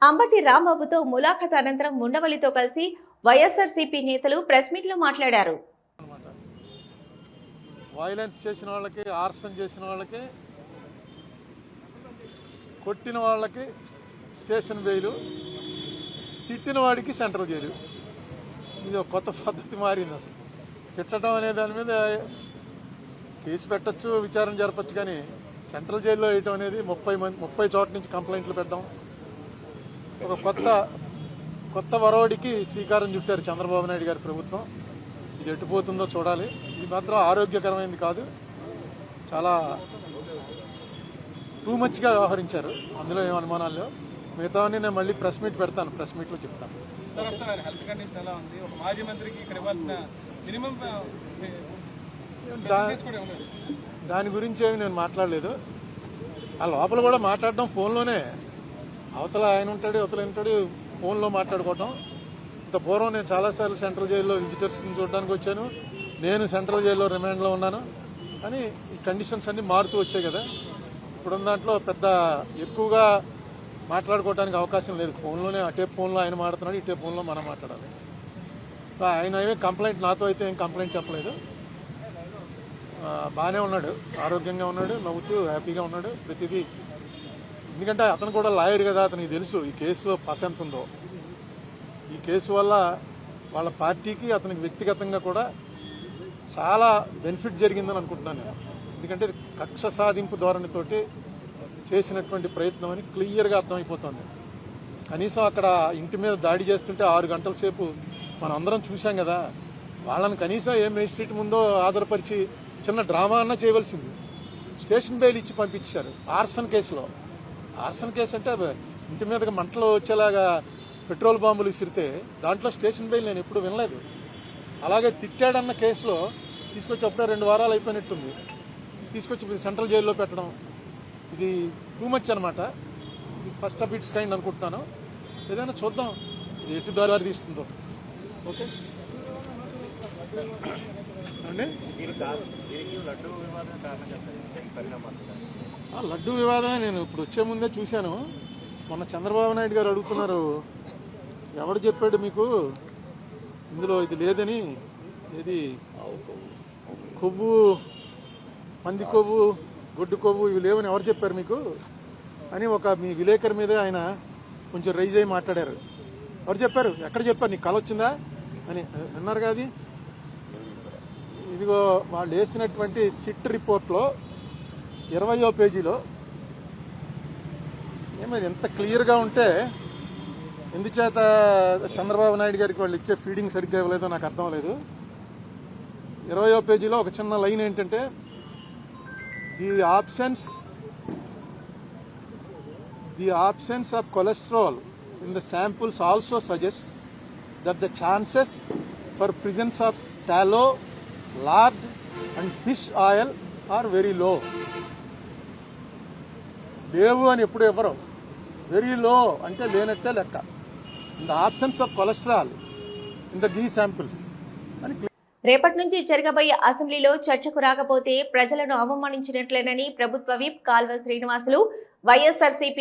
అంబటి రాంబాబుతో ములాఖత్ అనంతరం ఉండవల్లితో కలిసి వైఎస్ఆర్సీపీ నేతలు ప్రెస్ మీట్లో మాట్లాడారు. వైలెన్స్ చేసిన వాళ్ళకి, ఆర్సన్ చేసిన వాళ్ళకి, కొట్టిన వాళ్ళకి స్టేషన్ బెయిలు, తిట్టిన వాడికి సెంట్రల్ జైలు. ఇది ఒక కొత్త పద్ధతి మారింది. అసలు తిట్టడం అనే దాని మీద కేసు పెట్టచ్చు, విచారణ జరపచ్చు, కానీ సెంట్రల్ జైల్లో వేయటం అనేది 30 చోట్ల నుంచి కంప్లైంట్లు పెట్టడం ఒక కొత్త వరవడికి శ్రీకారం చుట్టారు చంద్రబాబు నాయుడు గారి ప్రభుత్వం. ఇది ఎట్టుపోతుందో చూడాలి. ఇది మాత్రం ఆరోగ్యకరమైనది కాదు, చాలా టూ మచ్గా వ్యవహరించారు. అందులో ఏం అనుమానాలు. మిగతావన్నీ నేను మళ్ళీ ప్రెస్ మీట్ పెడతాను, ప్రెస్ మీట్లో చెప్తాను. దాని గురించి ఏమి నేను మాట్లాడలేదు. ఆ లోపల కూడా మాట్లాడడం ఫోన్లోనే, అవతల ఆయన ఉంటాడు, అవతల ఉంటాడు, ఫోన్లో మాట్లాడుకోవటం. ఇంత పూర్వం నేను చాలాసార్లు సెంట్రల్ జైల్లో విజిటర్స్ని చూడడానికి వచ్చాను. నేను సెంట్రల్ జైల్లో రిమాండ్లో ఉన్నాను. కానీ ఈ కండిషన్స్ అన్నీ మారుతూ వచ్చాయి కదా. ఇప్పుడున్న దాంట్లో పెద్ద ఎక్కువగా మాట్లాడుకోవడానికి అవకాశం లేదు. ఫోన్లోనే, అటే ఫోన్లో ఆయన మాట్లాడుతున్నాడు, ఇటే ఫోన్లో మనం మాట్లాడాలి. ఆయన ఏమీ కంప్లైంట్, నాతో అయితే ఏం కంప్లైంట్ చెప్పలేదు. బాగానే ఉన్నాడు, ఆరోగ్యంగా ఉన్నాడు, నవ్వుతూ హ్యాపీగా ఉన్నాడు ప్రతిదీ. ఎందుకంటే అతను కూడా లాయర్ కదా, అతనికి తెలుసు ఈ కేసులో పస ఎంత ఉందో. ఈ కేసు వల్ల వాళ్ళ పార్టీకి, అతనికి వ్యక్తిగతంగా కూడా చాలా బెనిఫిట్ జరిగిందని అనుకుంటున్నాను నేను. ఎందుకంటే కక్ష సాధింపు ధోరణితోటి చేసినటువంటి ప్రయత్నం అని క్లియర్గా అర్థమైపోతుంది. కనీసం అక్కడ ఇంటి మీద దాడి చేస్తుంటే 6 గంటల సేపు మనం అందరం చూసాం కదా. వాళ్ళని కనీసం ఏ మేజిస్ట్రేట్ ముందో ఆధారపరిచి చిన్న డ్రామా అన్నా చేయవలసింది. స్టేషన్ బెయిల్ ఇచ్చి పంపించారు ఆర్సన్ కేసులో. ఆర్సన్ కేసు అంటే ఇంటి మీదకి మంటలు వచ్చేలాగా పెట్రోల్ బాంబులు విసిరితే దాంట్లో స్టేషన్ బెయిల్ నేను ఎప్పుడు వినలేదు. అలాగే తిట్టాడన్న కేసులో తీసుకొచ్చి అప్పుడే 2 వారాలు అయిపోయినట్టుంది, తీసుకొచ్చి సెంట్రల్ జైల్లో పెట్టడం, ఇది టూ మచ్ అనమాట. ఇది ఫస్ట్ ఆఫ్ ఇట్స్ కైండ్ అనుకుంటున్నాను. ఏదైనా చూద్దాం ఇది ఎటు దారి తీస్తుందో. ఓకే అండి. లడ్డూ వివాదమే నేను ఇప్పుడు వచ్చే ముందే చూశాను. మొన్న చంద్రబాబు నాయుడు గారు అడుగుతున్నారు, ఎవడు చెప్పాడు మీకు ఇందులో ఇది లేదని, ఇది కొవ్వు, పంది కొవ్వు, గొడ్డు కొవ్వు ఇవి లేవని ఎవరు చెప్పారు మీకు అని ఒక మీ విలేకరు మీద ఆయన కొంచెం రైజ్ అయ్యి మాట్లాడారు. ఎవరు చెప్పారు, ఎక్కడ చెప్పారు, నీకు కళ వచ్చిందా అని అన్నారు కదా. ఇదిగో వాళ్ళు వేసినటువంటి సిట్ రిపోర్ట్లో 20వ పేజీలో ఏమైనా ఎంత క్లియర్గా ఉంటే, ఎందుచేత చంద్రబాబు నాయుడు గారికి వాళ్ళు ఇచ్చే ఫీడింగ్ సరిగ్గా ఇవ్వలేదో నాకు అర్థం లేదు. 20వ పేజీలో ఒక చిన్న లైన్ ఏంటంటే, the absence of cholesterol in the samples also suggests that the chances for presence of tallow, lard and fish oil are very low. లేవు అని ఎప్పుడు ఎవరు, వెరీ లో అంటే లేనట్టే లెక్క. In the absence of cholesterol in the ghee samples అని. రేపటి నుంచి జరగబోయే అసెంబ్లీలో చర్చకు రాకపోతే ప్రజలను అవమానించినట్లేనని ప్రభుత్వ విప్ కాల్వ శ్రీనివాసులు వైఎస్ఆర్సీపీ